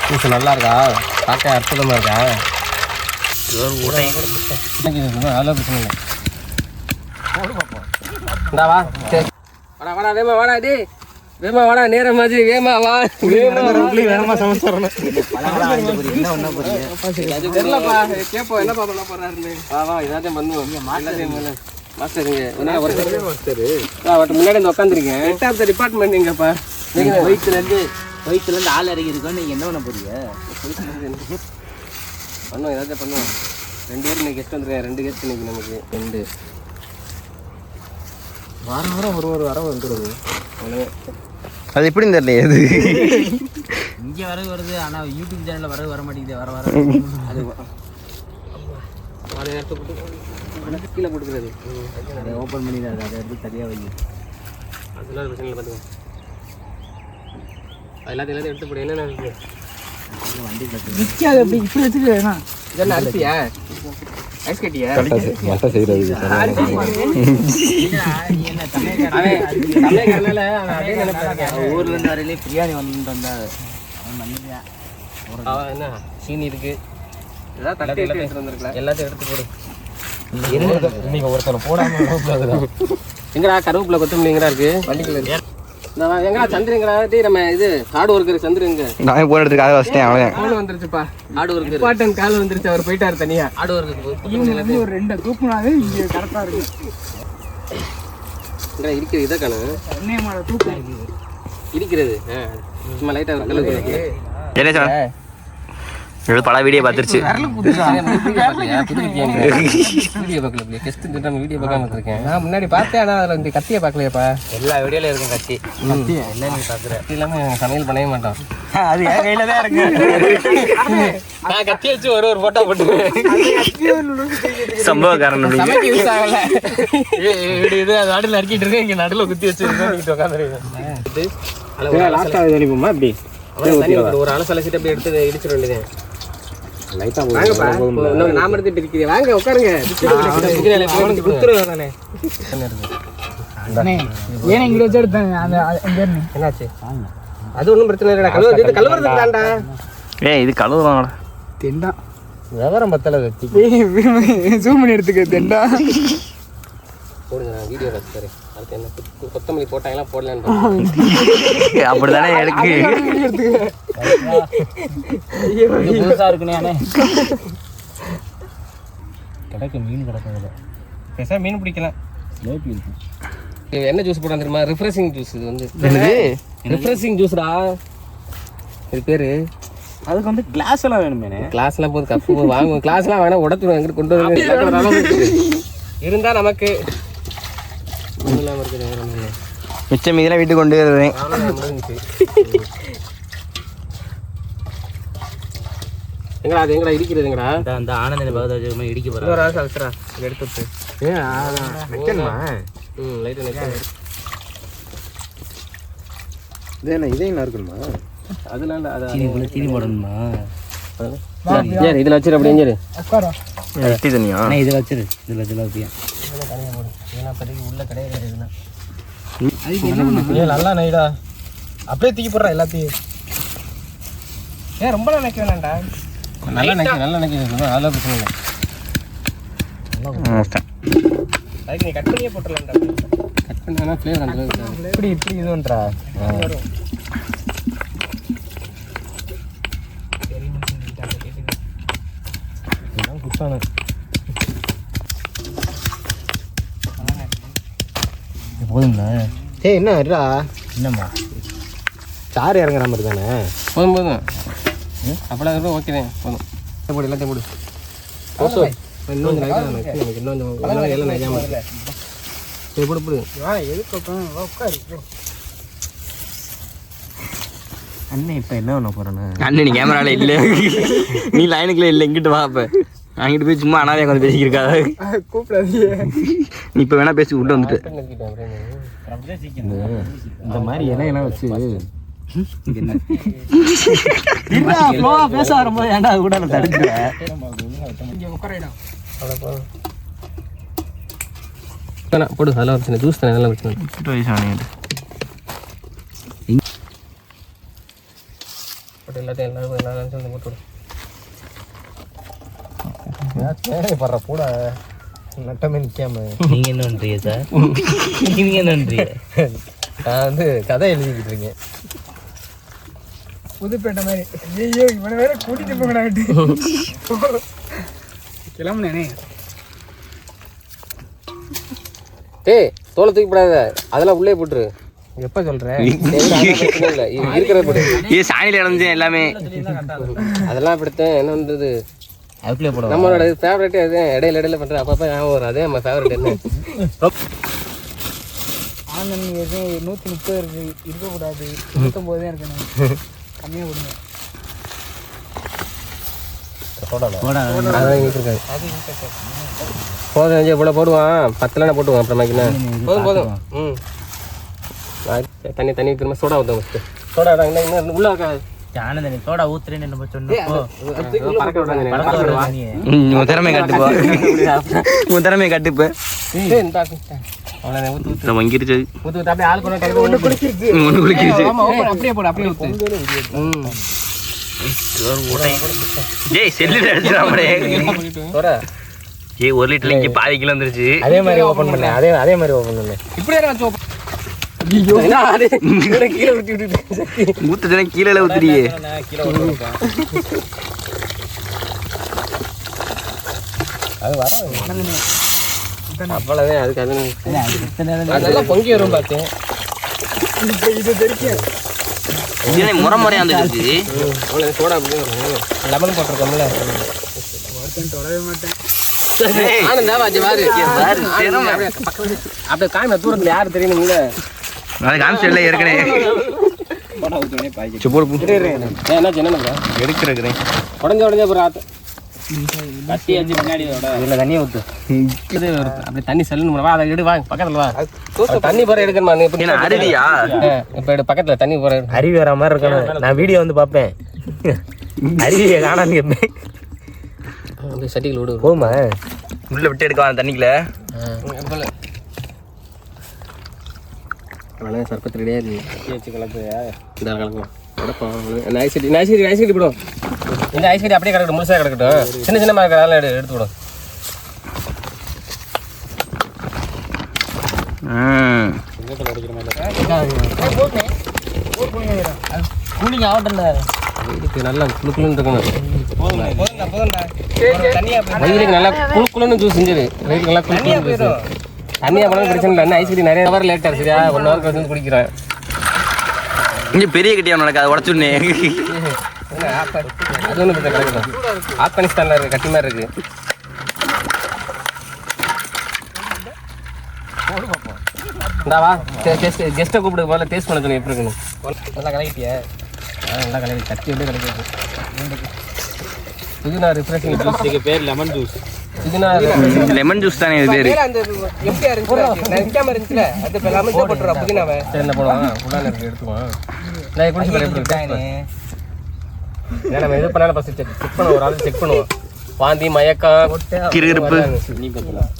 Juice நல்லா இருக்கா? பார்க்க அற்புதமாக இருக்கா? அவ்வளோ பிரச்சனை இல்லை. இந்தா வா. சரி வாடா வாடா வேமா வாடா டே வேமா வாடா நேரம் மாதிரி வேமா வா. வேகமா சமைச்சிடணும். தெரியலப்பா கேட்போம் என்னப்பா பண்ண போறாருன்னு. வா வா எல்லாத்தையும் பண்ணுவோம். எல்லாத்தையும் மாஸ்டருங்க முன்னாடி வந்து உட்காந்துருக்கேன். ஹெட் ஆஃப் த டிபார்ட்மெண்ட் எங்கப்பா? நீங்கள் வயிற்றுலேருந்து ஆள் இறங்கி இருக்கோம். நீங்கள் என்ன பண்ண போறீங்க? பண்ணுவோம் ஏதாச்சும் பண்ணுவோம். 2 பேர் இன்னைக்கு கெஸ்ட் வந்துருக்கேன். 2 கெஸ்ட் இன்னைக்கு நமக்கு 2 வாரம் ஒரு வாரம் வந்துடுது. அது எப்படின்னு தெரியல. எது இங்கே வருது ஆனால் யூடியூப் சேனலில் வர மாட்டேங்குது. வர அது அதை எடுத்து கீழே போட்டுக்கிறது. அதை ஓப்பன் பண்ணிடாது. அதை எடுத்து சரியாக வைங்க. அதெல்லாம் பிரச்சனை இல்லை பார்த்துக்கோ. எல்லாத்தையும் எடுத்து போடு. என்னென்ன இருக்குது வண்டி நிற்காது. அப்படி இப்படி வச்சுக்கிறேண்ணா. இதெல்லாம் அரிசியா? ஐஸ் கட்டியா? மட்டை செய்கிறது ஊர்லேருந்து வரையிலே பிரியாணி வந்துட்டு வந்தால் என்ன சீனி இருக்கு. ஏதாவது தட்டி எடுத்து வந்துருக்கலாம். எல்லாத்தையும் எடுத்து போடு. இன்னைக்கு ஒருத்தனை போடாமல் எங்கடா கருவேப்பிலை கொத்தமல்லிங்கடா இருக்கு வண்டிக்குள்ள. எங்கடா சந்திரங்கடா? நம்ம இது ஹார்ட் ஒர்க்கர் சந்திரங்க. நான் போன இடத்துக்காக வச்சிட்டேன். அவன் கால் வந்துருச்சுப்பா. ஹார்ட் ஒர்க்கர் இம்பார்ட்டன்ட் கால் வந்துருச்சு. அவர் போயிட்டாரு தனியா. ஹார்ட் ஒர்க்கர் ஒரு 2 தூக்குனாலே இங்கே கரெக்டாக இருக்கு. இருக்கிறது இதை காணு. என்னையமாட தூக்கம் இருக்கிறது சும்மா லைட்டாக கலந்து என்ன சொன்ன? பல வீடியோ பார்த்துருச்சு. வீடியோ பார்க்காம இருக்கேன். நான் முன்னாடி பார்த்தேன். ஆனால் அதில் இந்த கத்தியை பார்க்கலையாப்பா. எல்லா வீடியோல இருக்கும் கத்தி. என்ன நீ பார்க்குற இல்லாமல் சமையல் பண்ணவே மாட்டோம். அது என் கையில தான் இருக்கு. நான் கத்தி வச்சு ஒரு ஃபோட்டோ போட்டுருவேன். சம்பவ காரணம் சமைக்க யூஸ் ஆகல. இது அது நடுவில் நறுக்கிட்டு இருக்கேன். இங்கே நடுவில் குத்தி வச்சு உட்காந்துருக்கேன். ஒரு அலசு அலசிட்டு அப்படியே எடுத்து இடிச்சிட வேண்டியது. நாம எடுத்துட்டு இருக்கீங்க. வாங்க உட்காருங்க. ஏன்னா இங்கே வச்சு எடுத்தேன். அந்த என்னாச்சு? அது ஒன்றும் பிரச்சனை இல்லைடா. கழுவுறதுக்கு தான்டா. இது கழுவுறாங்கடா. தெண்டா விவரம் பத்தல ஜூம் பண்ணி எடுத்துக்க. தெண்டா போடுங்க. நான் வீடியோ பார்த்துறேன். அடுத்து என்ன கொத்தமல்லி போட்டாங்களா போடலான்னு அப்படித்தானே எடுக்கு. புதுசாக இருக்குண்ணே. கிடக்கு மீன் கிடக்குது. பேச மீன் பிடிக்கலாம். என்ன ஜூஸ் போடாம தெரியுமா? Refreshing juice. இது வந்து ரிஃப்ரெஷிங் ஜூஸ்டா. இது பேரு. அதுக்கு வந்து கிளாஸ் எல்லாம் வேணுமே. கிளாஸ்லாம் போது கப்பு வாங்குவோம். கிளாஸ்லாம் வேணா உடத்துருவோம். எங்கிட்ட கொண்டு வந்து இருந்தா நமக்கு இல்லாமல் இருக்குது. மிச்சம் மீதெல்லாம் வீட்டுக்கு கொண்டு வருவேன். எங்கடா அது எங்கடா இருக்கிறதுங்கடா? அந்த ஆனந்த பகவத இடிக்க போகிறேன். ஒரு ஆசை அல்சரா எடுத்து வைக்கணுமா? லைட்டாக நிற்க. இது என்ன இதையும் இருக்கணுமா? அதனால அதை தீனி போடணுமா? சரி இதில் வச்சிரு. அப்படியே சரி இட்லி தனியா? இதில் வச்சிரு. இதில் அப்படியே உள்ள கிடையாது. நல்லா நைடா அப்படியே தூக்கி போடுறா எல்லாத்தையும். ஏன் ரொம்ப நினைக்க வேணாண்டா. நல்லா நினைக்க அதெல்லாம் பிரச்சனை இல்லை. அதுக்கு நீ கட் பண்ணியே போட்டுடலாம்டா. கட் பண்ணா ஃப்ளேவர் அந்த இப்படி இது பண்ணுறா. குத்தானு போதுங்களா? என்ன இருடா. என்னம்மா சாறு இறங்குற மாதிரி தானே? போதும் அப்படா ஓகே போதும். போடு எல்லாத்தையும் போடு. இன்னொன்று எல்லாம் நிஜாம சரி போடு போடு. அண்ணன் இப்போ என்ன பண்ண போகிறேன்னு? அண்ணன் நீ கேமரால இல்லை. நீ லைனுக்குள்ள இல்லை. இங்கிட்டு வா. அப்போ அங்கிட்டு போய் சும்மா அனாதையாக கொஞ்சம் பேசிக்கிருக்காது. கூப்பிடாதீங்க. நீ இப்போ வேணா பேசி விட்டு வந்துட்டு இந்த மாதிரி இலையெல்லாம் வச்சு பேச வரும்போது ஏன்டா அது கூட நான் தடுக்கிறேன். போடு. அதெல்லாம் பிரச்சனை. ஜூஸ் தானே அதெல்லாம் பிரச்சனை. போட்டு எல்லாத்தையும் சேர்ந்து போட்டு படுற கூட நட்டமே நிற்காம. நீங்கள் என்ன பண்ணுறீங்க சார்? நீங்கள் என்ன பண்ணுறீங்க? நான் வந்து கதை எழுதிக்கிட்டு இருக்கேன். புதுப்பேட்டை மாதிரி. ஐயோ இவனை வேற கூட்டிட்டு போங்கடாட்டு கிளம்புனே. டேய் தோலை தூக்கி போடாத, அதெல்லாம் உள்ளே போட்டுரு. எப்போ சொல்கிறேன் இல்லை இருக்கிறத போடு. சாணியில் இறந்துச்சேன் எல்லாமே. அதெல்லாம் அப்படித்தான் என்ன வந்தது அதுக்குள்ளே போட நம்மளோட ஃபேவரட்டே அது. இடையில பண்ணுறேன் அப்பப்போ ஞாபகம் வரும். அதே நம்ம ஃபேவரட் என்ன ஆனந்த் எதுவும் 130 இருக்கு, இருக்கக்கூடாது. 99 தான் இருக்கணும். கம்மியாக கொடுங்க. போதும் இவ்வளோ போடுவான். 10 போட்டுவான் அப்புறமாக்கினா. போதும். தண்ணி திரும்ப சோடா ஊற்ற ஃபஸ்ட்டு. சோடா இன்னும் உள்ள இருக்காது. ஆனந்த் சோடா ஊத்துறேன்னு நம்ம சொன்னப்போ உன் திறமை கட்டுப்போ, உன் திறமையை கட்டுப்ப. வங்கிருச்சு ஒன்று குளிக்கிருச்சு. ஜெய் செல்லில் அடிச்சிடாமடே. ஏய் 1 லிட்டர்ல இங்கே பாதி கிலோ வந்துருச்சு. அதே மாதிரி ஓப்பன் பண்ணேன். அதே மாதிரி ஓப்பன் பண்ணேன். இப்படியே ஊத்துனா கீழே ஊத்துறியே. அவ்வளவே அதுக்கு அதெல்லாம் பொங்கி வரும் பார்த்தேன். முறை முறையா வந்துருக்கு. சோடா அப்படியே லெமன் போட்டிருக்கோம்ல. தொடவே மாட்டேன். அப்படியே காய்ம தூரத்துல யாரு தெரியணும்ல. அது காமிச்சல ஏற்கனவே எடுக்கிறேன். உடஞ்ச அப்புறம் தண்ணியை ஊத்து. அப்படி தண்ணி செல்லுன்னு அதை எடு. வாங்க பக்கத்துல வா. தண்ணி போற எடுக்கணுமா? அருவியா? இப்ப எடு பக்கத்துல தண்ணி போற. அருவி வர மாதிரி இருக்கணும். நான் வீடியோ வந்து பார்ப்பேன். அருவியை காணான்னு கேட்பேன். சட்டிகள் விடு. போமா உள்ள விட்டு எடுக்கலாம் தண்ணிக்குள்ள. சர்பத்து ரெடியாது. கலப்பு இந்த கலக்கலாம். ஐஸ்கட்டி போடும். இந்த ஐஸ்கட்டி அப்படியே கிடக்கட்டும், முழுசாக கிடக்கட்டும். சின்ன மாதிரி அதெல்லாம் எடுத்து விடும். கூலிங் ஆகட்டும். இதுக்கு நல்லா குளுக்குன்னு இருக்கணும். வயிறுக்கு நல்லா குளுக்குன்னு ஜூஸ் செஞ்சிரு. வயிறுக்கு நல்லா குளுக்குன்னு தண்ணியாக போனாலும் பிரச்சனை இல்லை. என்ன ஐஸ்கட்டி நிறைய ஹவர் லேட்டாக சரியா 1 ஹவர் கழிச்சு குடிக்கிறேன். இங்கே பெரிய கட்டியா நடக்கு, அதை உடச்சுடனே. அது ஒன்றும் பிரச்சனை கிடைக்கும். ஆப்கானிஸ்தானில் இருக்குது கட்டி மாதிரி இருக்குது. இந்தாவா கெஸ்ட்டை கூப்பிட்டு முதல்ல டேஸ்ட் பண்ண சொன்னேன். எப்படி இருக்கணும்? நல்லா கலக்கிட்டியா? நல்லா கலக்கி கட்டி அப்படியே கிடைக்கிறது. புதினா ரிஃப்ரெஷிங் ஜூஸ். இதுக்கு பேர் லெமன் ஜூஸ். புதினா லெமன் ஜூஸ் தானே இது பேர். எப்படியா இருந்துச்சுல அது எல்லாமே போட்டுருவா. புதினாவை சரி என்ன போடுவாங்க உள்ளான இருக்கு எடுத்துவான். நான் குடிச்சு பாரு எப்படி இருக்கு. ஏன்னா நம்ம எது பண்ணாலும் ஃபஸ்ட்டு செக் பண்ணுவோம். ஒரு ஆள் செக் பண்ணுவோம். வாந்தி மயக்கம் கிருகிருப்பு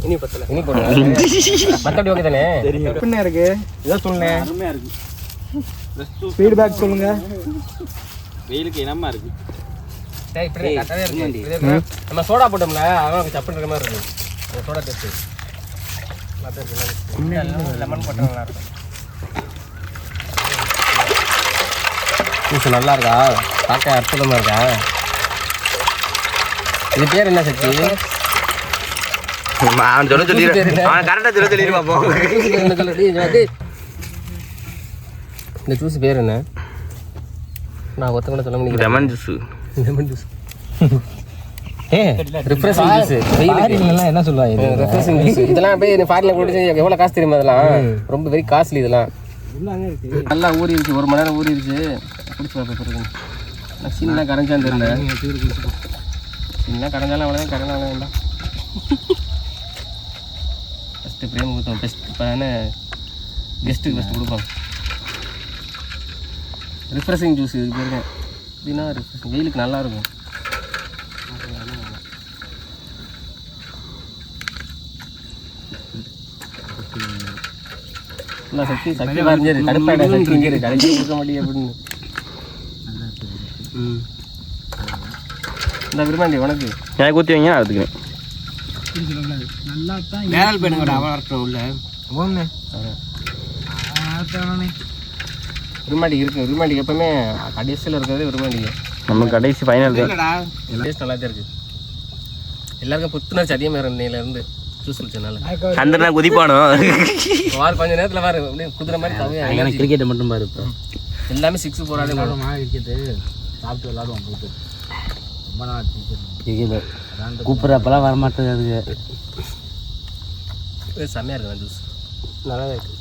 இனி போடுங்க. மற்றபடி ஓகே தானே? எப்படின்னா இருக்கு இதான் சொன்னேன். அருமையாக இருக்கு. ஃபீட்பேக் சொல்லுங்க. வெயிலுக்கு இனமாக இருக்கு. நம்ம சோடா போட்டோம்ல அதெல்லாம் சப்புன்னு இருக்க மாதிரி இருக்கும். சோடா டேஸ்ட்டு லெமன் போட்டால் நல்லா இருக்கும். ஜூஸ் நல்லா இருக்கா? பார்க்க அற்புதமாக இருக்கா? இது பேர் என்ன சக்தி? அவன் சொல்ல சொல்லிடுறேன். அவன் கரெக்டாக சொல்ல சொல்லிடுவான். இந்த ஜூஸ் பேர் என்ன? நான் ஒருத்த கூட சொல்ல முடியும். Lemon juice. Lemon juice refreshing juice. வெயிலுக்கு என்ன சொல்லுவாங்க? Refreshing juice. இதெல்லாம் போய் ஃபாரின்ல குடிச்சு எவ்வளோ காசு தெரியுமா? அதெல்லாம் ரொம்ப வெரி காஸ்ட்லி. இதெல்லாம் நல்லா ஊறிடுச்சு. 1 மணி நேரம் ஊறிடுச்சு. குடிச்சு பார்ப்பேன். சீனா கரைஞ்சான்னு தெரியல. சீனா கரைஞ்சாலும் அவ்வளோதான். கரைஞ்சாலும் வேண்டாம். ஃபஸ்ட்டு பிரேம் கொடுத்தோம். பெஸ்ட் இப்போ என்ன கெஸ்ட்டுக்கு ஃபஸ்ட்டு கொடுப்போம். ரிஃப்ரெஷிங் ஜூஸ் இது பேருங்க. எப்படின்னா ரிஃப்ரெஷிங் வெயிலுக்கு நல்லாயிருக்கும். சக்தி சக்தி வரைஞ்சாரு கடுப்பாயிட. சக்தி இங்கே கடைசி கொடுக்க மாட்டேங்க அப்படின்னு இந்த விரும்பாண்டி உனக்கு எனக்கு ஊற்றி வைங்க நான் எடுத்துக்கிறேன். நல்லா தான் வேலை பண்ணுங்கடா அவன் வரட்டும் உள்ள விரும்பாண்டி இருக்கு. விரும்பாண்டி எப்பவுமே கடைசியில் இருக்கிறது விரும்பாண்டிங்க. நம்ம கடைசி ஃபைனல் டேஸ்ட் நல்லா தான் இருக்கு. எல்லாருக்கும் புத்துணர்ச்சி அதிகமாக இருந்தேலேருந்து ஜூஸ் குடிச்சனால சந்திரனா குதிப்பானோ வார் கொஞ்ச நேரத்தில் வாரு அப்படியே குதிரை மாதிரி தவிர கிரிக்கெட்டை மட்டும் பாரு இப்போ எல்லாமே 6 போறாதே கிரிக்கெட்டு சாப்பிட்டு விளாடுவோம் போயிட்டு ரொம்ப நாள் கிரிக்கெட் கூப்பிட்றப்பெல்லாம் வரமாட்டேங்குது அதுக்கு. செம்மையாக இருக்கு ஜூஸ் நல்லா இருக்கு.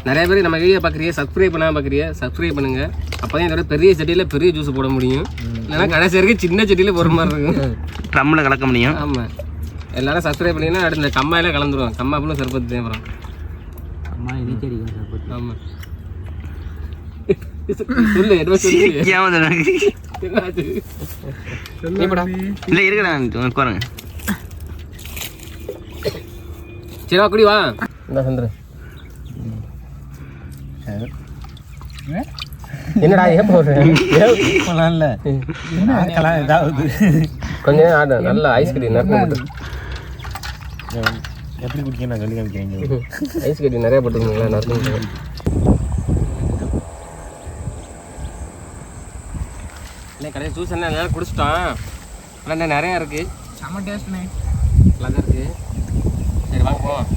நிறைய பேர் நம்ம வீடியோ பார்க்குறீங்க, சப்ஸ்கிரைப் பண்ணாமல் பார்க்குறீங்க, சப்ஸ்கிரைப் பண்ணுங்க. அப்போ தான் இதோட பெரிய செடியில் பெரிய ஜூஸ் போட முடியும். இல்லைன்னா கடைசி வரைக்கும் சின்ன செடியில் போகிற மாதிரி இருக்கும். ட்ரம்மில் கலக்க முடியும். ஆமாம், எல்லாரும் சப்ஸ்கிரைப் பண்ணிங்கன்னா அடுத்த இந்த கம்மாயில கலந்துருவோம். கம்மா அப்படின்னு சர்பத்து தேவைப்படும். அம்மா இனிச்சு அடிக்கும் சர்பத்து. ஆமாம் சொல்லு என்ன சொல்லு இல்லை இருக்கடா உட்காருங்க. சரி குடி வா. இந்த சந்திர என்னடா ஏன் போடுறேன் கொஞ்ச நேரம் ஆட நல்ல ஐஸ் கட்டி நிறைய எப்படி குடிக்க நான் சொல்லி காமிக்கிறேன். ஐஸ் கட்டி நிறைய போட்டுருக்கீங்களா? நறுக்கு இல்லை கடைசி ஜூஸ் என்ன எல்லாரும் குடிச்சிட்டோம். ஆனால் நிறையா இருக்குது. செம்ம டேஸ்ட்ண்ணே. நல்லா தான் இருக்குது. சரி வாங்க போவோம்.